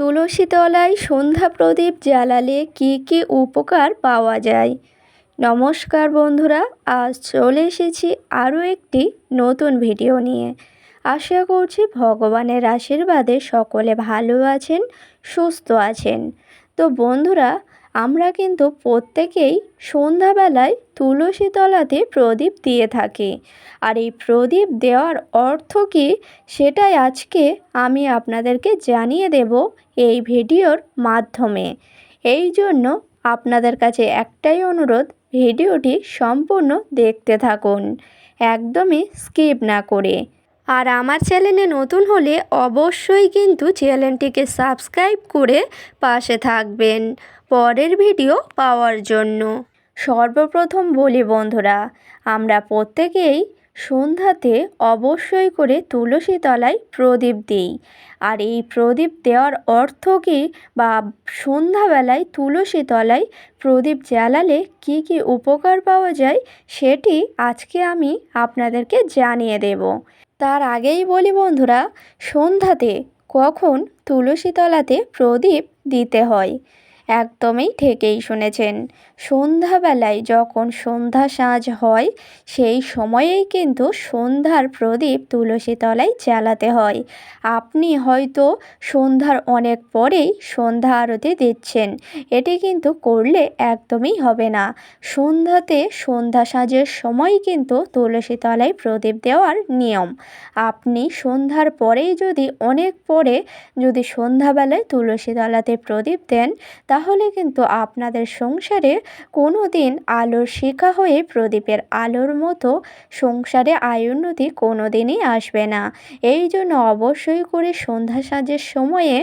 তুলসী তলায় সন্ধ্যা প্রদীপ জ্বালালে কী কী উপকার পাওয়া যায়। নমস্কার বন্ধুরা, আজ চলে এসেছি আরও একটি নতুন ভিডিও নিয়ে। আশা করছি ভগবানের আশীর্বাদে সকলে ভালো আছেন, সুস্থ আছেন। তো বন্ধুরা, আমরা কিন্তু প্রত্যেকেই সন্ধ্যাবেলায় তুলসী তলাতে প্রদীপ দিয়ে থাকি। আর এই প্রদীপ দেওয়ার অর্থ কী, সেটাই আজকে আমি আপনাদেরকে জানিয়ে দেব এই ভিডিওর মাধ্যমে। এই জন্য আপনাদের কাছে একটাই অনুরোধ, ভিডিওটি সম্পূর্ণ দেখতে থাকুন, একদমই স্কিপ না করে। আর আমার চ্যানেলে নতুন হলে অবশ্যই কিন্তু চ্যানেলটিকে সাবস্ক্রাইব করে পাশে থাকবেন পরের ভিডিও পাওয়ার জন্য। সর্বপ্রথম বলি বন্ধুরা, আমরা প্রত্যেকেই সন্ধ্যাতে অবশ্যই করে তুলসী তলায় প্রদীপ দিই। আর এই প্রদীপ দেওয়ার অর্থ কী, বা সন্ধ্যাবেলায় তুলসী তলায় প্রদীপ জ্বালালে কী কী উপকার পাওয়া যায়, সেটি আজকে আমি আপনাদেরকে জানিয়ে দেব। তার আগেই বলি বন্ধুরা, সন্ধ্যাতে কখন তুলসী তলাতে প্রদীপ দিতে হয়। একদমই ঠিকই শুনেছেন, সন্ধ্যাবেলায় যখন সন্ধ্যা সাঁঝ হয় সেই সময়েই কিন্তু সন্ধ্যার প্রদীপ তুলসী তলায় জ্বালাতে হয়। আপনি হয়তো সন্ধ্যার অনেক পরেই সন্ধ্যা আরতি দিচ্ছেন, এটি কিন্তু করলে একদমই হবে না। সন্ধ্যাতে সন্ধ্যা সাঁঝের সময় কিন্তু তুলসী তলায় প্রদীপ দেওয়ার নিয়ম। আপনি সন্ধ্যার পরেই যদি অনেক পরে যদি সন্ধ্যাবেলায় তুলসী তলাতে প্রদীপ দেন, তাহলে কিন্তু আপনাদের সংসারে কোনো দিন আলোর শিখা হয়ে প্রদীপের আলোর মতো সংসারে আয়োন্নতি কোনো দিনই আসবে না। এই জন্য অবশ্যই করে সন্ধ্যা সাঁঝের সময়ে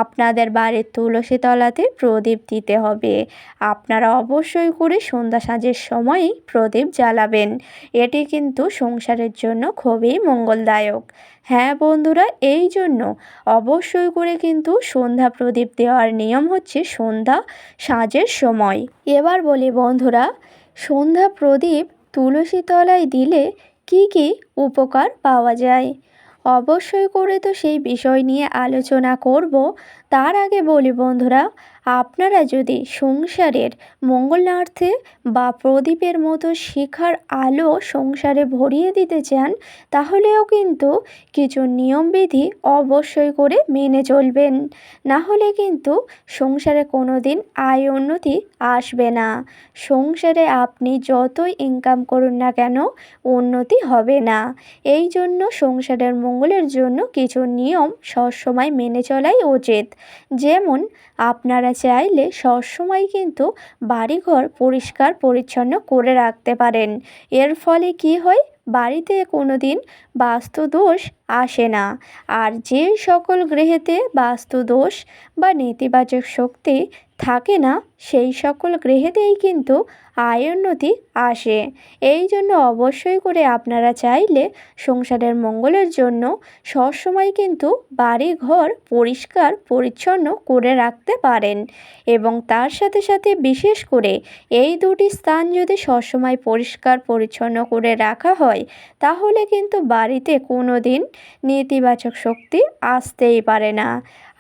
আপনাদের বাড়ির তুলসী তলাতে প্রদীপ দিতে হবে। আপনারা অবশ্যই করে সন্ধ্যা সাঁঝের সময়ই প্রদীপ জ্বালাবেন, এটি কিন্তু সংসারের জন্য খুবই মঙ্গলদায়ক। হ্যাঁ বন্ধুরা, এই জন্য অবশ্যই করে কিন্তু সন্ধ্যা প্রদীপ দেওয়ার নিয়ম হচ্ছে সন্ধ্যা সাঁঝের সময়। এবার বলি বন্ধুরা, সন্ধ্যা প্রদীপ তুলসী তলায় দিলে কি কি উপকার পাওয়া যায়। অবশ্যই করে তো সেই বিষয় নিয়ে আলোচনা করব। তার আগে বলি বন্ধুরা, আপনারা যদি সংসারের মঙ্গলার্থে বা প্রদীপের মতো শিখার আলো সংসারে ভরিয়ে দিতে চান, তাহলেও কিন্তু কিছু নিয়মবিধি অবশ্যই করে মেনে চলবেন। না হলে কিন্তু সংসারে কোনো দিন আয় উন্নতি আসবে না। সংসারে আপনি যতই ইনকাম করুন না কেন, উন্নতি হবে না। এই জন্য সংসারের মঙ্গলের জন্য কিছু নিয়ম সবসময় মেনে চলাই উচিত। যেমন আপনারা চাইলে সবসময় কিন্তু বাড়িঘর পরিষ্কার পরিচ্ছন্ন করে রাখতে পারেন। এর ফলে কি হয়, বাড়িতে কোনো দিন বাস্তু দোষ আসে না। আর যে সকল গৃহেতে বাস্তু দোষ বা নেতিবাচক শক্তি থাকে না, সেই সকল গৃহেতেই কিন্তু আয় উন্নতি আসে। এই জন্য অবশ্যই করে আপনারা চাইলে সংসারের মঙ্গলের জন্য সবসময় কিন্তু বাড়ি ঘর পরিষ্কার পরিচ্ছন্ন করে রাখতে পারেন। এবং তার সাথে সাথে বিশেষ করে এই দুটি স্থান যদি সবসময় পরিষ্কার পরিচ্ছন্ন করে রাখা হয়, তাহলে কিন্তু বাড়িতে কোনো দিন নেতিবাচক শক্তি আসতেই পারে না।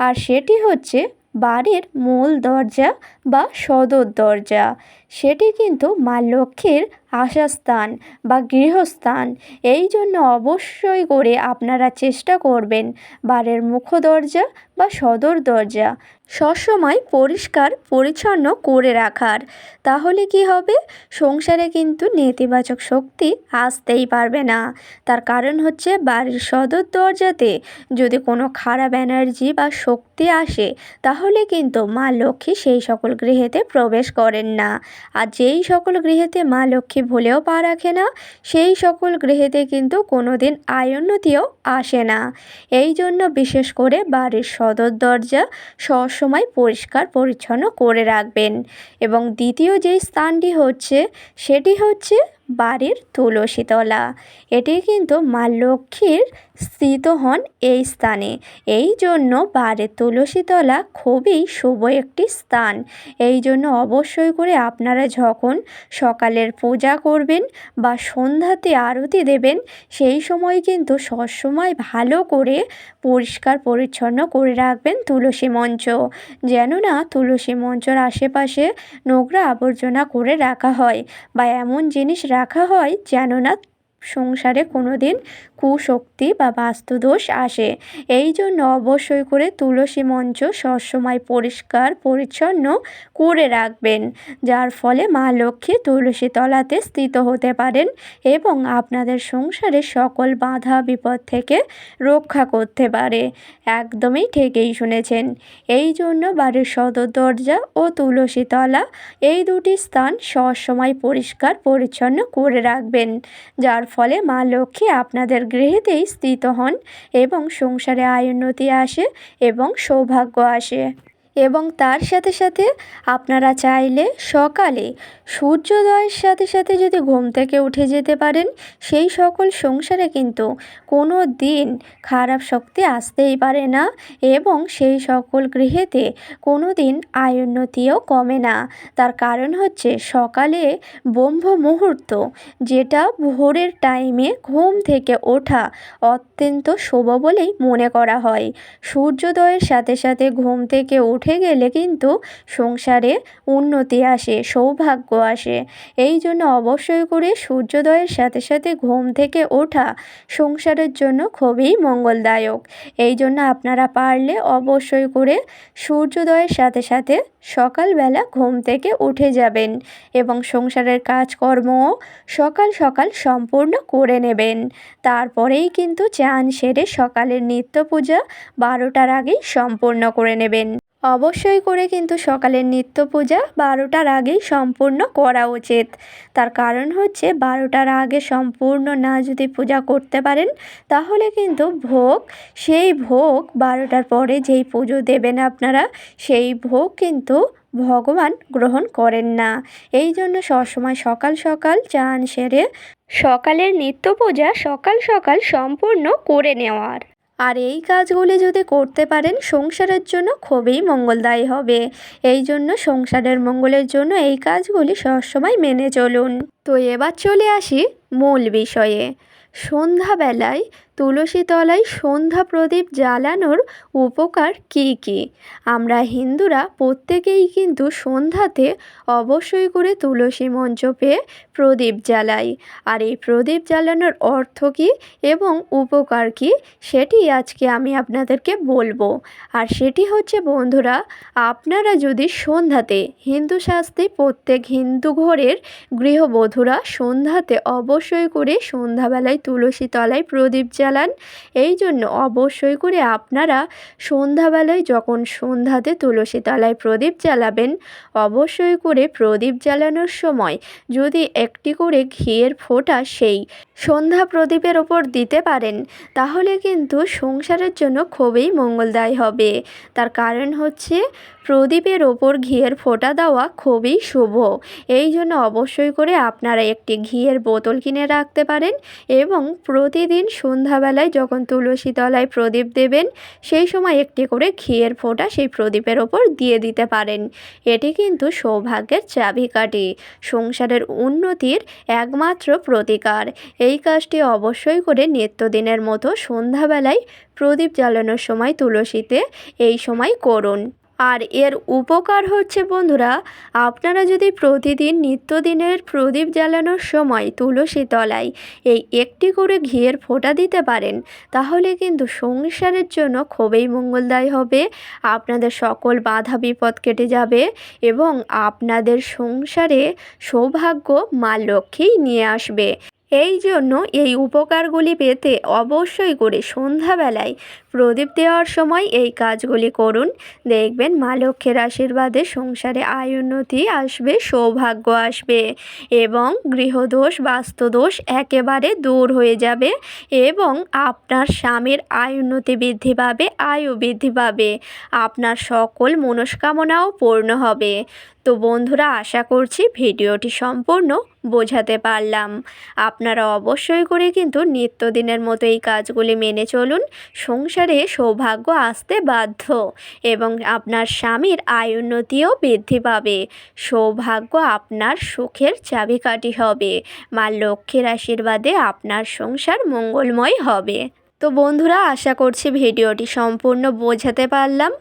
আর সেটি হচ্ছে বাড়ির মূল দরজা বা সদর দরজা, সেটি কিন্তু মা লক্ষ্মীর আশাস্থান বা গৃহস্থান। এই জন্য অবশ্যই করে আপনারা চেষ্টা করবেন বাড়ির মুখ্য দরজা বা সদর দরজা সবসময় পরিষ্কার পরিচ্ছন্ন করে রাখার। তাহলে কি হবে, সংসারে কিন্তু নেতিবাচক শক্তি আসতেই পারবে না। তার কারণ হচ্ছে বাড়ির সদর দরজাতে যদি কোনো খারাপ এনার্জি বা শক্তি আসে, তাহলে কিন্তু মা লক্ষ্মী সেই সকল গৃহেতে প্রবেশ করেন না। আর যেই সকল গৃহেতে মা লক্ষ্মী ভুলেও পা রাখে না, সেই সকল গৃহেতে কিন্তু কোনো দিন আয় উন্নতিও আসে না। এই জন্য বিশেষ করে বাড়ির সদর দরজা সবসময় পরিষ্কার পরিচ্ছন্ন করে রাখবেন। এবং দ্বিতীয় যেই স্থানটি হচ্ছে, সেটি হচ্ছে বাড়ির তুলসীতলা। এটি কিন্তু মা লক্ষ্মীর স্থিত হন এই স্থানে। এই জন্য বাড়ির তুলসীতলা খুবই শুভ একটি স্থান। এই জন্য অবশ্যই করে আপনারা যখন সকালের পূজা করবেন বা সন্ধ্যাতে আরতি দেবেন, সেই সময় কিন্তু সবসময় ভালো করে পরিষ্কার পরিচ্ছন্ন করে রাখবেন তুলসী মঞ্চ, যেন না তুলসী মঞ্চের আশেপাশে নোংরা আবর্জনা করে রাখা হয় বা এমন জিনিস রাখা হয় যেন না সংসারে কোনো দিন কুশক্তি বা বাস্তুদোষ আসে। এই জন্য অবশ্যই করে তুলসী মঞ্চ সবসময় পরিষ্কার পরিচ্ছন্ন করে রাখবেন, যার ফলে মা লক্ষ্মী তুলসী তলাতে স্থিত হতে পারেন এবং আপনাদের সংসারে সকল বাধা বিপদ থেকে রক্ষা করতে পারে। একদমই ঠিকই শুনেছেন। এই জন্য বাড়ির সদর দরজা ও তুলসী তলা এই দুটি স্থান সবসময় পরিষ্কার পরিচ্ছন্ন করে রাখবেন, যার ফলে মা লক্ষ্মী আপনাদের গৃহেতেই স্থিত হন এবং সংসারে আয়োন্নতি আসে এবং সৌভাগ্য আসে। এবং তার সাথে সাথে আপনারা চাইলে সকালে সূর্যোদয়ের সাথে সাথে যদি ঘুম থেকে উঠে যেতে পারেন, সেই সকল সংসারে কিন্তু কোনো দিন খারাপ শক্তি আসতেই পারে না এবং সেই সকল গৃহেতে কোনো দিন আয়োন্নতিও কমে না। তার কারণ হচ্ছে সকালে ব্রহ্ম মুহূর্ত, যেটা ভোরের টাইমে ঘুম থেকে ওঠা অত্যন্ত শুভ বলেই মনে করা হয়। সূর্যোদয়ের সাথে সাথে ঘুম থেকে উঠে গেলে কিন্তু সংসারে উন্নতি আসে, সৌভাগ্য আসে। এই জন্য অবশ্যই করে সূর্যোদয়ের সাথে সাথে ঘুম থেকে ওঠা সংসারের জন্য খুবই মঙ্গলদায়ক। এই জন্য আপনারা পারলে অবশ্যই করে সূর্যোদয়ের সাথে সাথে সকালবেলা ঘুম থেকে উঠে যাবেন এবং সংসারের কাজকর্মও সকাল সকাল সম্পূর্ণ করে নেবেন। তারপরেই কিন্তু চান সেরে সকালের নিত্য পূজা 12টার আগেই সম্পূর্ণ করে নেবেন। অবশ্যই করে কিন্তু সকালের নিত্য পূজা 12টার আগেই সম্পূর্ণ করা উচিত। তার কারণ হচ্ছে 12টার আগে সম্পূর্ণ না যদি পূজা করতে পারেন, তাহলে কিন্তু সেই ভোগ 12টার পরে যেই পুজো দেবেন আপনারা, সেই ভোগ কিন্তু ভগবান গ্রহণ করেন না। এই জন্য সবসময় সকাল সকাল চান সেরে সকালের নিত্য পূজা সকাল সকাল সম্পূর্ণ করে নেওয়ার। আর এই কাজগুলি যদি করতে পারেন সংসারের জন্য খুবই মঙ্গলদায়ী হবে। এই জন্য সংসারের মঙ্গলের জন্য এই কাজগুলি সবসময় মেনে চলুন। তো এবার চলে আসি মূল বিষয়ে। সন্ধ্যাবেলায় তুলসী তলায় সন্ধ্যা প্রদীপ জ্বালানোর উপকার কী কী? আমরা হিন্দুরা প্রত্যেকেই কিন্তু সন্ধ্যাতে অবশ্যই করে তুলসী মঞ্চ পেয়ে প্রদীপ জ্বালাই। আর এই প্রদীপ জ্বালানোর অর্থ কী এবং উপকার কী, সেটি আজকে আমি আপনাদেরকে বলবো। আর সেটি হচ্ছে বন্ধুরা, আপনারা যদি সন্ধ্যাতে, হিন্দু শাস্ত্রে প্রত্যেক হিন্দু ঘরের গৃহবধূরা সন্ধ্যাতে অবশ্যই করে সন্ধ্যাবেলায় তুলসী তলায় প্রদীপ জ্বালান। এই জন্য অবশ্যই করে আপনারা সন্ধ্যাবেলায় যখন সন্ধ্যাতে তুলসী তলায় প্রদীপ জ্বালাবেন, অবশ্যই করে প্রদীপ জ্বালানোর সময় যদি একটি করে ঘিয়ের ফোঁটা সেই সন্ধ্যা প্রদীপের ওপর দিতে পারেন, তাহলে কিন্তু সংসারের জন্য খুবই মঙ্গলদায়ী হবে। তার কারণ হচ্ছে প্রদীপের ওপর ঘিয়ের ফোঁটা দেওয়া খুবই শুভ। এই জন্য অবশ্যই করে আপনারা একটি ঘিয়ের বোতল কিনে রাখতে পারেন এবং প্রতিদিন সন্ধ্যাবেলায় যখন তুলসী তলায় প্রদীপ দেবেন, সেই সময় একটি করে ঘিয়ের ফোঁটা সেই প্রদীপের ওপর দিয়ে দিতে পারেন। এটি কিন্তু সৌভাগ্যের চাবিকাঠি, সংসারের উন্নতির একমাত্র প্রতিকার। এই কাজটি অবশ্যই করে নিত্যদিনের মতো সন্ধ্যাবেলায় প্রদীপ জ্বালানোর সময় তুলসীতে এই সময় করুন। আর এর উপকার হচ্ছে বন্ধুরা, আপনারা যদি প্রতিদিন নিত্যদিনের প্রদীপ জ্বালানোর সময় তুলসী তলায় এই একটি করে ঘিয়ের ফোঁটা দিতে পারেন, তাহলে কিন্তু সংসারের জন্য খুবই মঙ্গলদায়ী হবে। আপনাদের সকল বাধা বিপদ কেটে যাবে এবং আপনাদের সংসারে সৌভাগ্য মা লক্ষ্মী নিয়ে আসবে। এই জন্য এই উপকারগুলি পেতে অবশ্যই করে সন্ধ্যাবেলায় প্রদীপ দেওয়ার সময় এই কাজগুলি করুন, দেখবেন মা লক্ষ্মীর আশীর্বাদে সংসারে আয় উন্নতি আসবে, সৌভাগ্য আসবে এবং গৃহদোষ বাস্তুদোষ একেবারে দূর হয়ে যাবে এবং আপনার স্বামীর আয় উন্নতি বৃদ্ধি পাবে, আয়ু বৃদ্ধি পাবে, আপনার সকল মনস্কামনাও পূর্ণ হবে। তো বন্ধুরা, আশা করছি ভিডিওটি সম্পূর্ণ বোঝাতে পারলাম। আপনারা অবশ্যই করে কিন্তু নিত্যদিনের মতো এই কাজগুলি মেনে চলুন, সংসারে সৌভাগ্য আসতে বাধ্য এবং আপনার স্বামীর আয় উন্নতিও বৃদ্ধি পাবে, সৌভাগ্য আপনার সুখের চাবিকাঠি হবে, মা লক্ষ্মীর আশীর্বাদে আপনার সংসার মঙ্গলময় হবে। তো বন্ধুরা, আশা করছি ভিডিওটি সম্পূর্ণ বোঝাতে পারলাম।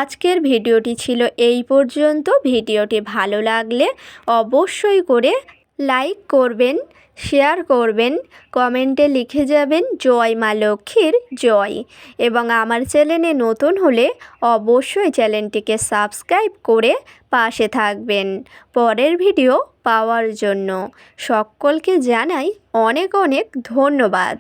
আজকের ভিডিওটি ছিল এই পর্যন্ত। ভিডিওটি ভালো লাগলে অবশ্যই করে লাইক করবেন, শেয়ার করবেন, কমেন্টে লিখে যাবেন জয় মা লক্ষ্মীর জয় এবং আমার চ্যানেলে নতুন হলে অবশ্যই চ্যানেলটিকে সাবস্ক্রাইব করে পাশে থাকবেন পরের ভিডিও পাওয়ার জন্য। সকলকে জানাই অনেক অনেক ধন্যবাদ।